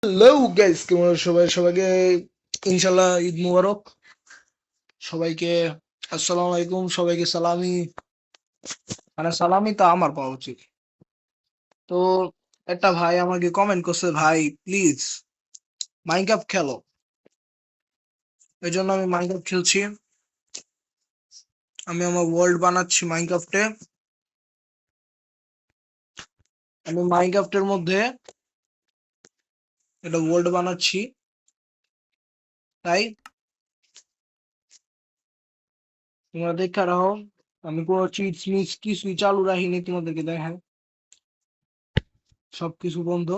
Hello guys, কেমন আছো সবাই? সবাইকে ইনশাল্লাহ ঈদ মুবারক। সবাইকে আসসালামু আলাইকুম। সবাইকে সালামি, মানে সালামি তো আমার পাওয়া উচিত। তো একটা ভাই আমাকে কমেন্ট করছে, ভাই প্লিজ মাইনক্রাফট খেলো। এই জন্য আমি মাইনক্রাফট খেলছি। আমি আমার ওয়ার্ল্ড বানাচ্ছি মাইনক্রাফটে। আমি মাইনক্রাফটের মধ্যে একটা ওয়ার্ল্ড বানাচ্ছি। তাই তোমরা দেখে রাখো, আমি কোনো চিটস মিটস কিছুই চালু রাখিনি, তোমাদেরকে দেখায় সবকিছু বন্ধ।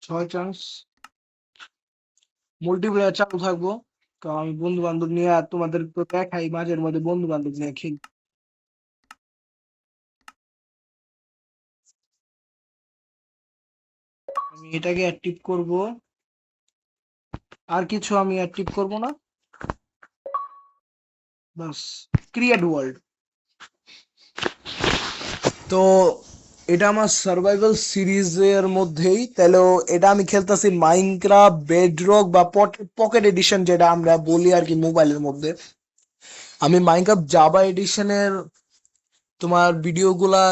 6 চান্স মাল্টিপ্লেয়ার চালু থাকবো, কারণ আমি বন্ধু বান্ধব নিয়ে আর তোমাদের তো দেখাই মাঝের মধ্যে বন্ধু বান্ধব নিয়ে খেলি। আমি এটাকে অ্যাক্টিভ করব, আর কিছু আমি অ্যাক্টিভ করব না। বাস, ক্রিয়েট ওয়ার্ল্ড। তো এটা আমার সার্ভাইভাল সিরিজের মধ্যেই, তাহলে এটা আমি খেলতেছি মাইনক্রাফট বেডরক বা পকেট এডিশন, যেটা আমরা বলি আর কি মোবাইলের মধ্যে। আমি মাইনক্রাফট জাভা এডিশনের তোমার ভিডিওগুলা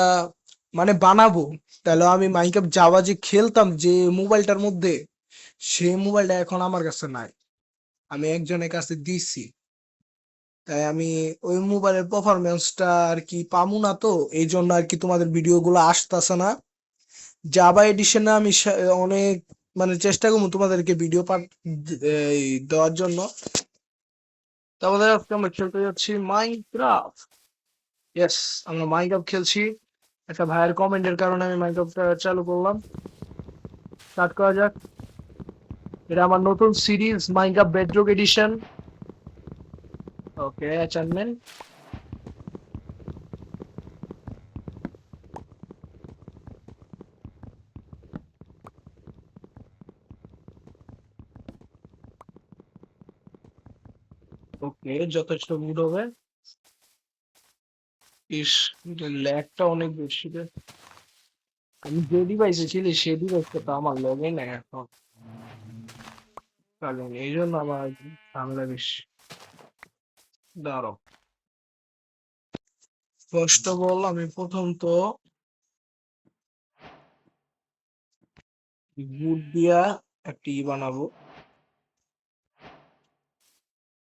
মানে বানাবো। তাহলে আমি মাইনক্রাফট জাভা যে খেলতাম যে মোবাইলটার মধ্যে, সেই মোবাইলটা এখন আমার কাছে নাই, আমি একজনের কাছে দিছি। তাই আমি ওই মোবাইলের পারফরমেন্সটা আর কি পামু না, তো এই জন্য আর কি তোমাদের ভিডিওগুলো আসতেছে না। জাভা এডিশনে আমি অনেক মানে চেষ্টা করবো তোমাদেরকে ভিডিও পাঠ দেওয়ার জন্য। তারপরে আজকে আমরা খেলতে যাচ্ছি মাইনক্রাফট। ইয়েস, আমরা মাইনক্রাফট খেলছি। একটা ভাইয়ের কমেন্টের কারণে আমি মাইনক্রাফটটা চালু করলাম। স্টার্ট করা যাক। এটা আমার নতুন সিরিজ মাইনক্রাফট বেডরক এডিশন। ওকে, অ্যাচাইনমেন্ট। ওকে, যথেষ্ট গুড হবে। ইস, ল্যাগটা অনেক বেশি রে। আমি যে ডিভাইসে ছিলি সেই ডিভাইসটা তো আমার লগে নাই এখন, কারণ এই জন্য আমার ঝামেলা বেশি। দাঁড়াও, ফার্স্ট অফ অল আমি প্রথম তো গুড দিয়া একটা বানাবো।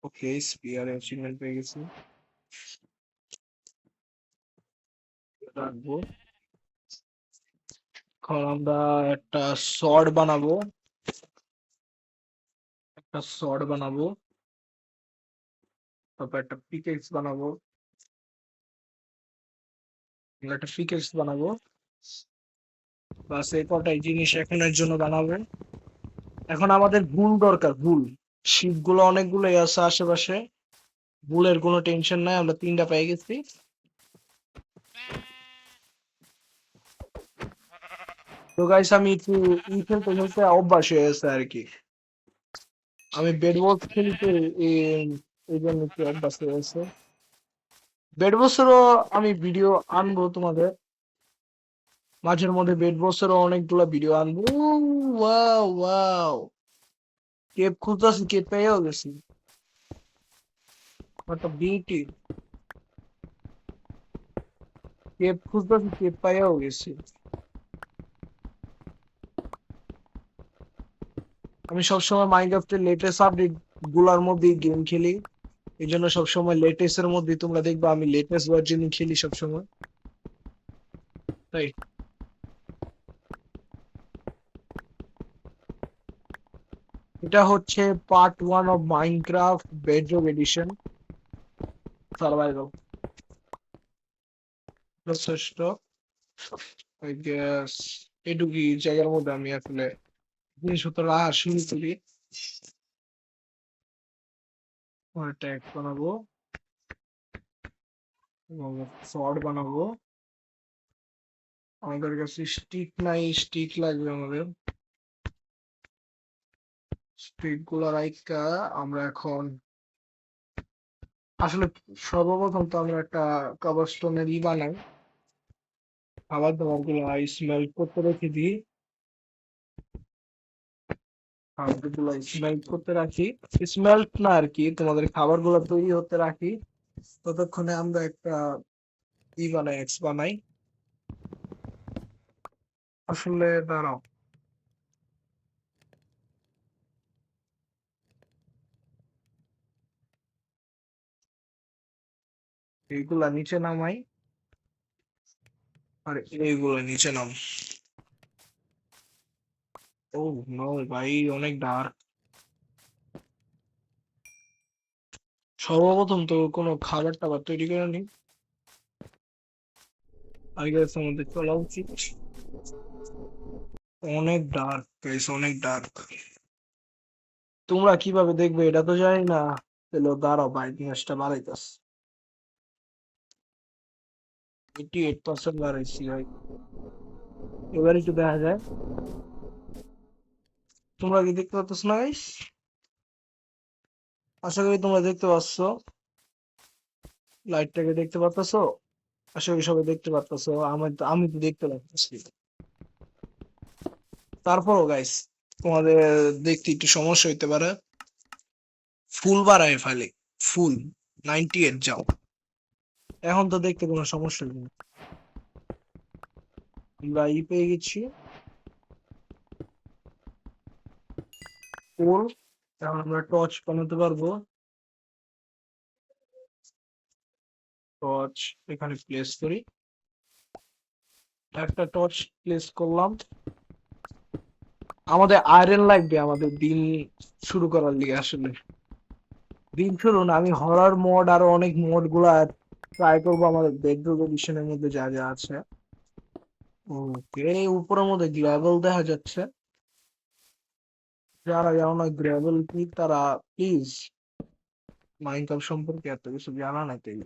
ওকে, স্পিয়ার অ্যাচিভমেন্ট পেয়ে গেছি, রাখবো। এখন আমরা একটা শর্ট বানাবো, তারপর একটা পিকেক্স বানাবো, একটা পিকেক্স বানাবো। বাস এই কটাই জিনিস এখনের জন্য বানাবো। এখন আমাদের ভুল দরকার, ভুল। শিপগুলো অনেকগুলো আছে আশেপাশে, ভুলের কোনো টেনশন নাই, আমরা 3টা পেয়ে গেছি। তো গাইস, আমি একটু খেলতে খেলতে অভ্যাস হয়ে গেছে আর কি। আমি বেড ওয়ার্স খেলতে এই জন্য একটু অভ্যাস হয়ে গেছে। বেড ওয়ার্সেরও আমি ভিডিও আনবো তোমাদের মাঝের মধ্যে, বেড ওয়ার্সেরও অনেকগুলো ভিডিও আনবো। ওয়াও ওয়াও, কেপ খুঁজতেছি, কেপ পেয়েও গেছি। একটা বিউটি, কেপ খুঁজতেছি, কেপ পেয়েও গেছি। আমি সবসময় মাইনক্রাফটের লেটেস্ট আপডেট গুলার মধ্যেই গেম খেলি, এই জন্য সবসময় লেটেস্ট এর মধ্যে তোমরা দেখবা আমি লেটেস্ট ভার্জনই খেলি সবসময়। তাই এটা হচ্ছে part 1 of Minecraft Bedrock edition survival. যথেষ্ট, আই গেস এটুকুই জায়গার মধ্যে আমি আসলে জিনিসপত্র রাখা শুরু করি। ট্যাগ বানাবো এবং শর্ট বানাবো। আমাদের কাছে স্টিক নাই, স্টিক লাগবে আমাদের। স্টিক গুলো রাইখা আমরা এখন আসলে সর্বপ্রথম তো আমরা একটা কবরস্টোনের বানাই, খাবার দাবার গুলো স্মেল করতে রেখে দিই। খাবারগুলো স্মেল্ট করতে রাখি, স্মেল্ট না আর কি, তোমাদের খাবারগুলো তৈরি হতে রাখি। ততক্ষণে আমরা একটা বানাই, এক্স বানাই। আসলে দাঁড়াও, এইগুলা নিচে নামাই আর এইগুলো নিচে নাম। ও নো ভাই, অনেক ডার্ক। সর্বপ্রথম তো কোনো খাবার টাবার তৈরি করে নি, আগে আমাদের চলা উচিত। অনেক ডার্ক গাইস, অনেক ডার্ক। তোমরা কিভাবে দেখবে এটা তো জানি না। তাহলে দাঁড়াও, ব্রাইটনেসটা বাড়াইতাস। 88% বাড়াইছি ভাই, এবার একটু দেখা যায়। তোমরা কি দেখতে পাচ্ছ না গাইস? আশা করি তোমরা দেখতে পাচ্ছ, লাইটটাকে দেখতে পাচ্ছ। আশা করি সবাই দেখতে পাচ্ছ। আমি তো দেখতে পাচ্ছি। তারপরও গাইস, তোমাদের দেখতে একটু সমস্যা হইতে পারে। ফুল বাড়ায় ফেলে, ফুল 98 যাও। এখন তো দেখতে কোনো সমস্যা নেই। আমরা পেয়ে গেছি ফুল। এখন আমরা টর্চ বানাতে পারবো। টর্চ এখানে প্লেস করি, একটা টর্চ প্লেস করলাম। আমাদের আয়রন লাগবে আমাদের দিন শুরু করার লিগে। আসলে দিন শুরু না, আমি হরর মোড আরো অনেক মোড গুলা ট্রাই করবো আমাদের বেডরুম এডিশনের মধ্যে যা যা আছে। ওকে, উপরের মধ্যে গ্লেভেল দেখা যাচ্ছে। যারা জানো না গ্রেভেল কি, তারা প্লিজ মাইনক্রাফট সম্পর্কে এত কিছু জানা নাই তাই।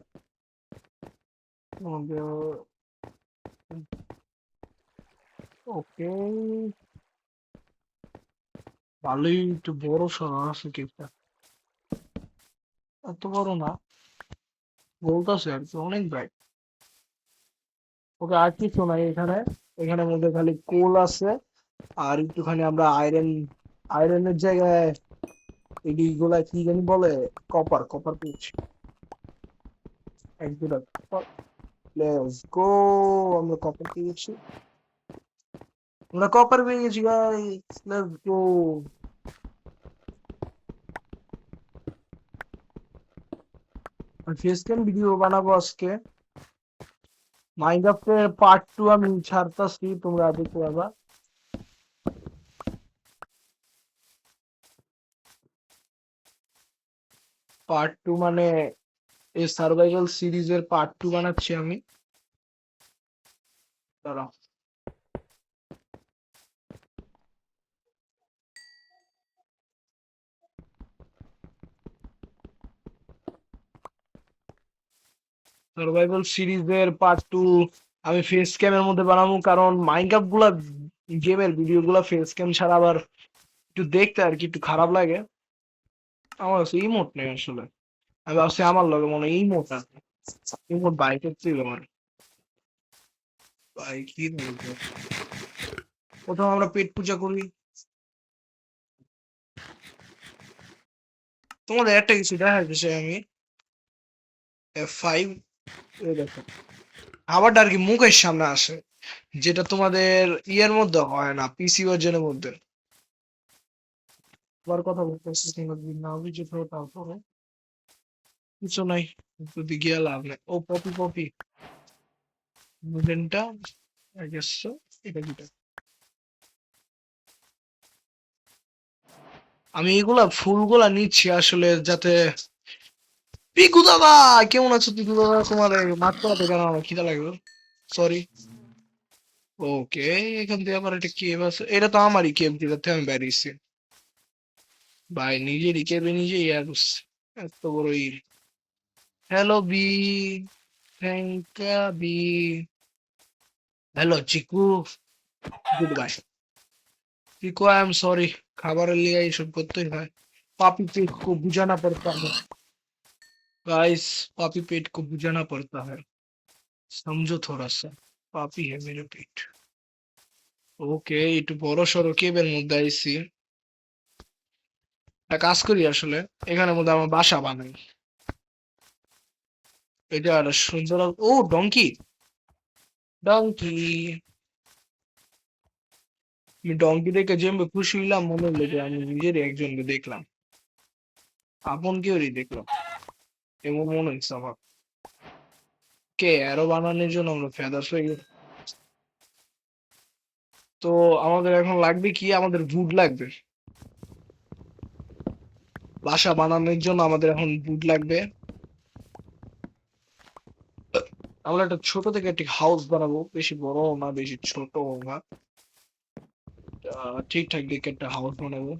ওকে, ভালোই একটু বড় সড়ো আছে কেকটা, এত বড় না, বলতেছে আর কি অনেক ব্রাইট। ওকে, আর কিছু নাই এখানে। এখানের মধ্যে খালি কোল আছে, আর একটুখানি আমরা আয়রনের জায়গায় এগুলা কি জানি বলে, কপার কপার পেয়েছি এক দুটা। লেটস গো, আমরা কপার পেয়েছি, আমরা কপার পেয়ে গেছি guys, let's go. Face cam video বানাবো আজকে। মাইনক্রাফটের পার্ট 2 আমি ছাড়তাছি, তোমরা দেখতে পাবা। পার্ট 2 মানে এই সার্ভাইভাল সিরিজের পার্ট 2 বানাচ্ছি আমি। দাঁড়াও, সার্ভাইভাল সিরিজের পার্ট 2 আমি ফেস ক্যামের মধ্যে বানাবো, কারণ মাইনক্রাফট গুলা গেমের ভিডিও গুলা ফেস ক্যাম ছাড়া আবার একটু দেখতে আর কি একটু খারাপ লাগে। আমার কাছে ইমোট নেই আসলে। আমি ভাবছি আমার লগে মনে হয় ইমোট আছে, ইমোট বাইকের ছিল আমার। ভাই কি বলবো, প্রথম আমরা পেট পূজা করি। তোমাদের একটা কিছু দেখার বিষয় আমি F5, এই দেখো আবার আর কি মুখের সামনে আসে, যেটা তোমাদের ইয়ের মধ্যে হয় না, পিসি ভার্জনের মধ্যে। আবার কথা বলতেছি, তোমরা যদি না বুঝে থাকো তারপরে কিছু নাই, যদি গিয়ে লাভ নাই। ও পপি পপি মুভেন্টটা আই গেস সো, এটা কিটা। আমি এগুলা ফুলগুলা নিচ্ছি আসলে যাতে। পিকু দাদা, কেমন আছো পিকু দাদা? তোমার মাত্র কেন আমার খিদা লাগলো, সরি। ওকে, এখান থেকে আবার একটা কেভ আছে, এটা তো আমারই কেভ, যেটাতে আমি বেরিয়েছি। ভাই নিজেরই কেভে নিজে ইয়া করছে, এত বড় হ্যালো বি, থ্যাংক বি, hello Chiku, goodbye. Chiku I am sorry, খাবারের লিগে এইসব করতেই হয়। पापी पेट को बुझाना पड़ता है गाइस, पापी पेट को बुझाना पड़ता है, समझो थोड़ा सा, पापी है मेरे पेट। ওকে, একটু বড় সড়ো কেবের মধ্যে আইছি। একটা কাজ করি আসলে, এখানের মধ্যে আমার বাসা বানাই। এটা একটা সুন্দর, ও ডঙ্কি, ডঙ্কি। আমি ডঙ্কি দেখে যেমন খুশি হইলাম, মনে হলো যে আমি নিজেরই একজনকে দেখলাম, আপন কেউরই দেখলাম, এমন মনে হচ্ছে আমার। কে আরো বানানোর জন্য আমরা ফেদাস হয়ে গেল। তো আমাদের এখন লাগবে কি, আমাদের বুট লাগবে। বাসা বানানোর জন্য আমাদের এখন বুট লাগবে। আমরা একটা ছোট থেকে একটি হাউস বানাবো, বেশি বড় না বেশি ছোট না, ঠিকঠাক দেখে একটা হাউস বানাবো।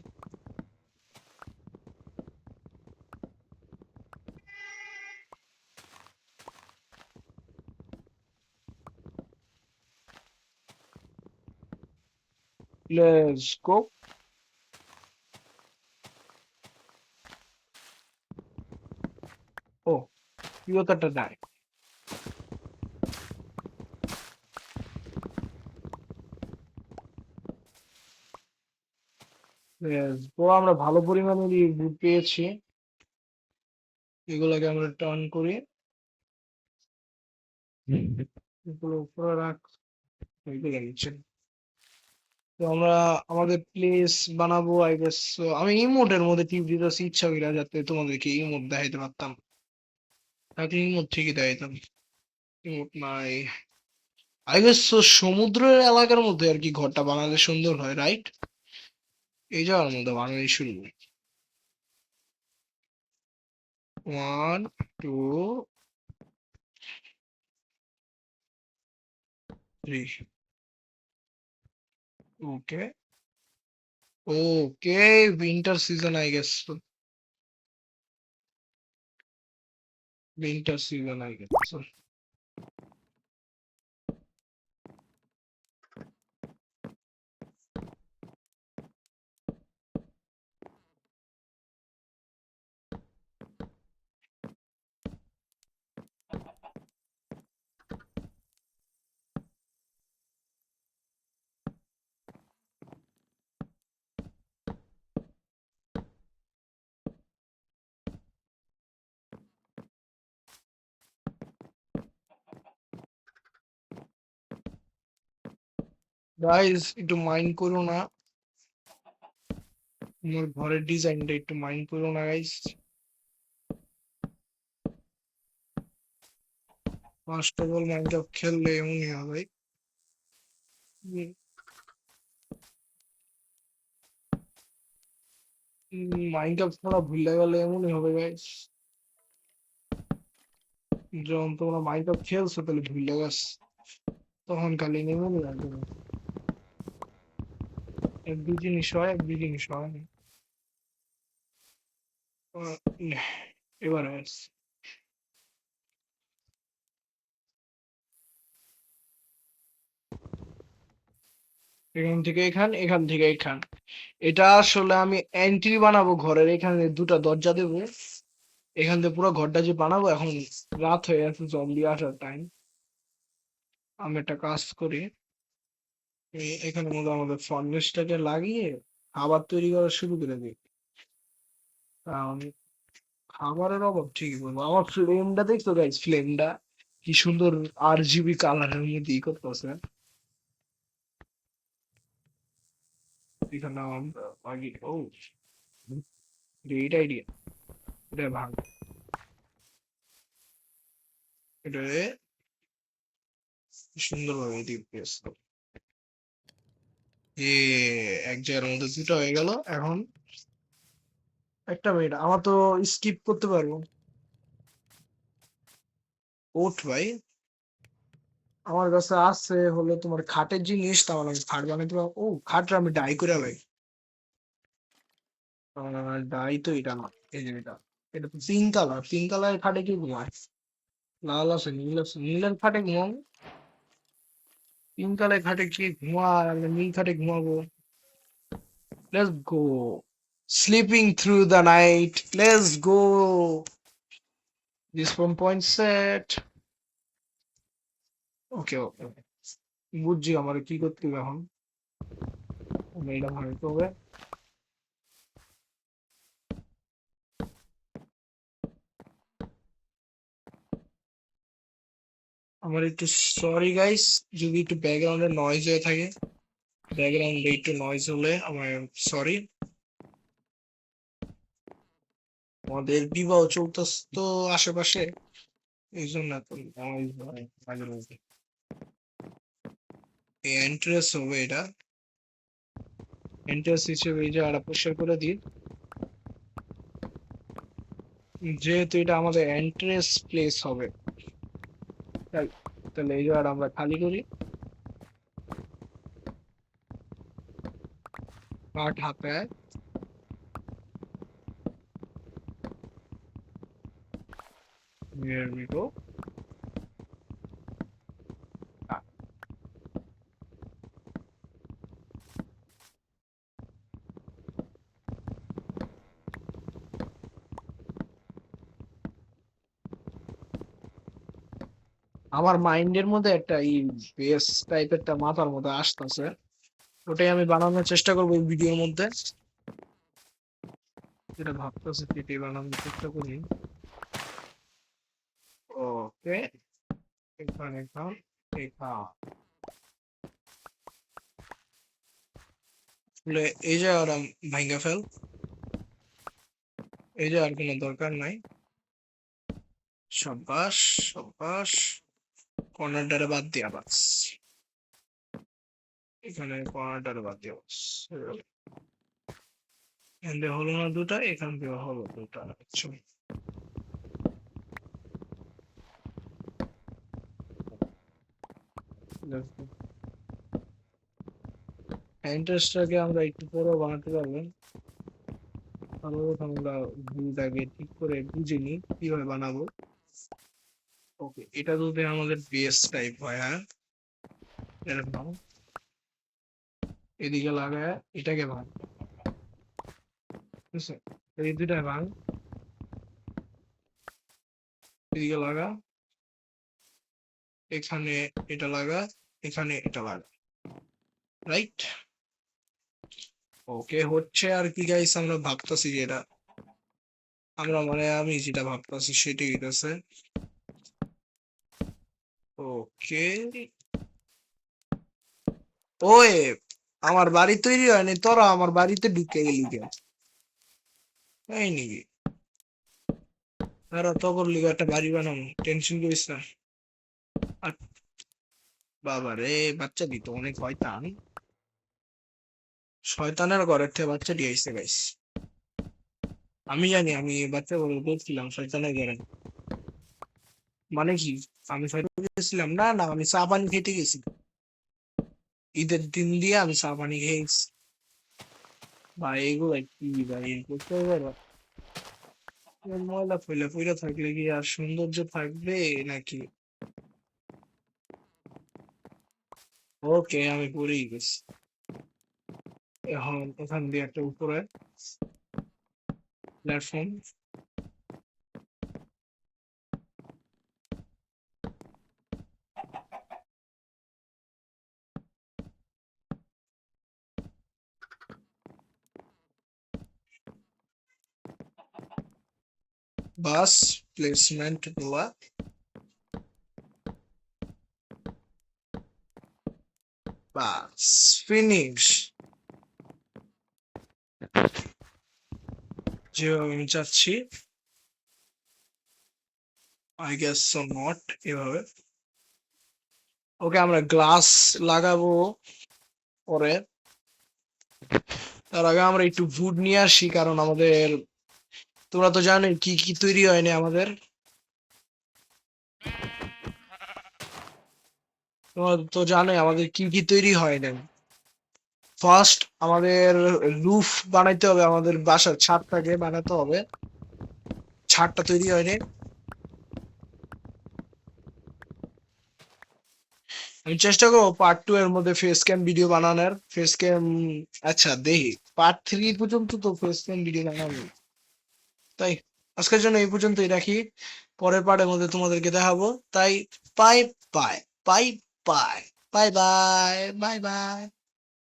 Let's go. ও, প্রিয়তাটা নাই। লেটস গো, আমরা ভালো পরিমাণে বুট পেয়েছি। এগুলোকে আমরা টার্ন করি, এগুলো উপরে রাখ, এগুলো নিচে। তো আমরা আমাদের প্লেস বানাবো আই গেস। আমি ইমোটের মধ্যে টিপ দিতেছি ইচ্ছা কইরা, যাতে তোমাদেরকে ইমোট দেখাইতে পারতাম, তাকে ইমোট ঠিকই দেখাইতাম। ইমোট নাই আই গেস। সমুদ্রের এলাকার মধ্যে আর কি ঘরটা বানালে সুন্দর হয়, রাইট? এই জায়গার মধ্যে বানানো শুরু। 1 2 3। Okay, okay, winter season I guess, winter season I guess. Guys একটু মাইন্ড করো না, আমার ঘরের ডিজাইনটা একটু মাইন্ড করো না guys. First of all Minecraft খেললে এমনই হবে। মাইনক্রাফট খেলা ভুলে গেলে এমনই হবে গাইস। যখন তোমরা মাইনক্রাফট খেলছো তাহলে ভুলে গেছ, তখন খালি এমনই লাগবে। এক দুই জিনিস হয়, এক দুই জিনিস হয় না। আহ, এবার আসছে। এখান থেকে এখান, এখান থেকে এখান। এটা আসলে আমি এন্ট্রি বানাবো ঘরের, এখানে দুটা দরজা দেবো। এখান থেকে পুরো ঘরটা যে বানাবো, এখন রাত হয়ে গেছে, জম্বি আসার টাইম। আমি একটা কাজ করি, এখানে মধ্যে আমাদের ফার্নেসটাকে লাগিয়ে খাবার তৈরি করা শুরু করে দিই। কারণ খাবারের অভাব ঠিকই বলবো। আমার ফ্লেমটা দেখছো গাইস, ফ্লেমটা কি সুন্দর RGB কালারের মধ্যে ই করতেছে। এখানে আমরা আগে, ও গ্রেট আইডিয়া, এটা ভাগ, এটা সুন্দরভাবে দিয়েছে। এ এক জায়গার মধ্যে দুটো হয়ে গেল। এখন একটা মিনিট, আমার তো স্কিপ করতে পারবো। ওঠ ভাই, আমার কাছে আছে হলো তোমার খাটের জিনিস, তাহলে আমি খাট বানাইতে পারবো। ও, খাটটা আমি ডাই করে ভাই। ডাই তো এটা না, এই যে এটা, এটা তো পিঙ্ক কালার, পিঙ্ক কালারের খাটে কি ঘুমায়? লাল আছে, নীল আছে, নীলের খাটে ঘুমাবো। পিঙ্ক কালারের খাটে কি ঘুমায়? আমি নীল খাটে ঘুমাবো। Let's go, sleeping through the night, let's go. This phone point set. Okay okay, বুঝছি আমার কি করতে হবে এখন। এটা ভাঙতে হবে। আমার একটু সরি গাইস যদি একটু ব্যাকগ্রাউন্ডে নয়েজ হয়ে থাকে, ব্যাকগ্রাউন্ডে একটু নয়েজ হলে আমার সরি। আমাদের বিবাহ চলতেছে তো আশেপাশে, এই জন্য এত noise হয় মাঝে মাঝে। এই এন্ট্রেস হবে, এটা এন্ট্রেস হিসেবে এই জায়গাটা পরিষ্কার করে দিই, যেহেতু এটা আমাদের এন্ট্রেস প্লেস হবে। তাহলে এই জায়গাটা আমরা খালি করি। কাঠ হাতে, here we go. আমার মাইন্ডের মধ্যে একটা এই বেস টাইপের মাথার মধ্যে আসতেছে, ওটাই আমি বানানোর চেষ্টা করবো এই ভিডিওর মধ্যে। যেটা ভাবতেছি সেটাই বানানোর চেষ্টা করি। ওকে, এখানে এখান এই জায়গাটা ভাঙ্গা ফেল, এই জায়গার কোনো দরকার নাই। সাব্বাস সাব্বাস, কর্নারটারে বাদ দিয়া বাস, এখানে কর্নারটারে বাদ দিয়া বাস। এখান দিয়ে হলো না দুটা, এখান দিয়ে হলো দুটা। আচ্ছা ইন্টারেস্টটাকে আমরা একটু পরেও বানাতে পারবেন, সর্বপ্রথম আমরা ভুলটাকে ঠিক করে বুঝে নিই কিভাবে বানাবো। ওকে, এটা যদি আমাদের বেস টাইপ হয়, হ্যাঁ এরকম এদিকে লাগায় এটাকে ভাঙ, ঠিক আছে, এই দুটা ভাঙ, এদিকে লাগা, এখানে এটা লাগা, এখানে এটা লাগা, রাইট। ওকে হচ্ছে আর কি গাইস, আমরা ভাবতেছি যেটা আমরা মানে আমি যেটা ভাবতেছি সেটাই হইতেছে। ওকে, ওয়ে আমার বাড়ি তৈরি হয়নি, তোরা আমার বাড়িতে ঢুকে গেলি কেন? এই নাকি তারা তখন লিগে একটা বাড়ি বানাবো, টেনশন করিস না। আর বাবা রে, বাচ্চা দিত অনেক শয়তান, শয়তানের ঘরের থেকে বাচ্চা দিয়ে আইসে গাইস। আমি জানি আমি বাচ্চা বলছিলাম শয়তানের ঘরে, মানে কি আমি শয়তান গেছিলাম? না না, আমি চা পানি খেতে গেছি, ঈদের দিন দিয়ে আমি চা পানি খেয়েছি। ভাই এগুলো কি ভাই করতে পারবো? ময়লা ফয়লা পইরা থাকলে কি আর সৌন্দর্য থাকবে নাকি? ওকে, আমি পড়েই গেছি। এখন ওখান দিয়ে একটা উপরে প্ল্যাটফর্ম, বাস প্লেসমেন্ট দেওয়া, বাস ফিনিশ যেভাবে আমি চাচ্ছি। আই গেস সো নট, এভাবে। ওকে, আমরা গ্লাস লাগাবো পরে, তার আগে আমরা একটু ফুড নিয়ে আসি, কারণ আমাদের তোমরা তো জানোই কি কি তৈরি হয়নি আমাদের, তোমরা তো জানোই আমাদের কি কি তৈরি হয় না। ফার্স্ট আমাদের রুফ বানাইতে হবে, আমাদের বাসার ছাদটাকে বানাতে হবে, ছাদটা তৈরি হয়নি। আমি চেষ্টা করবো পার্ট 2 এর মধ্যে ফেস ক্যাম ভিডিও বানানোর, ফেস ক্যাম, আচ্ছা দেখি পার্ট 3 পর্যন্ত তো ফেস ক্যাম ভিডিও বানাবো। তাই আজকের জন্য এই পর্যন্তই রাখি, পরের পার্টের মধ্যে তোমাদেরকে দেখাবো। তাই bye bye bye bye bye bye bye bye.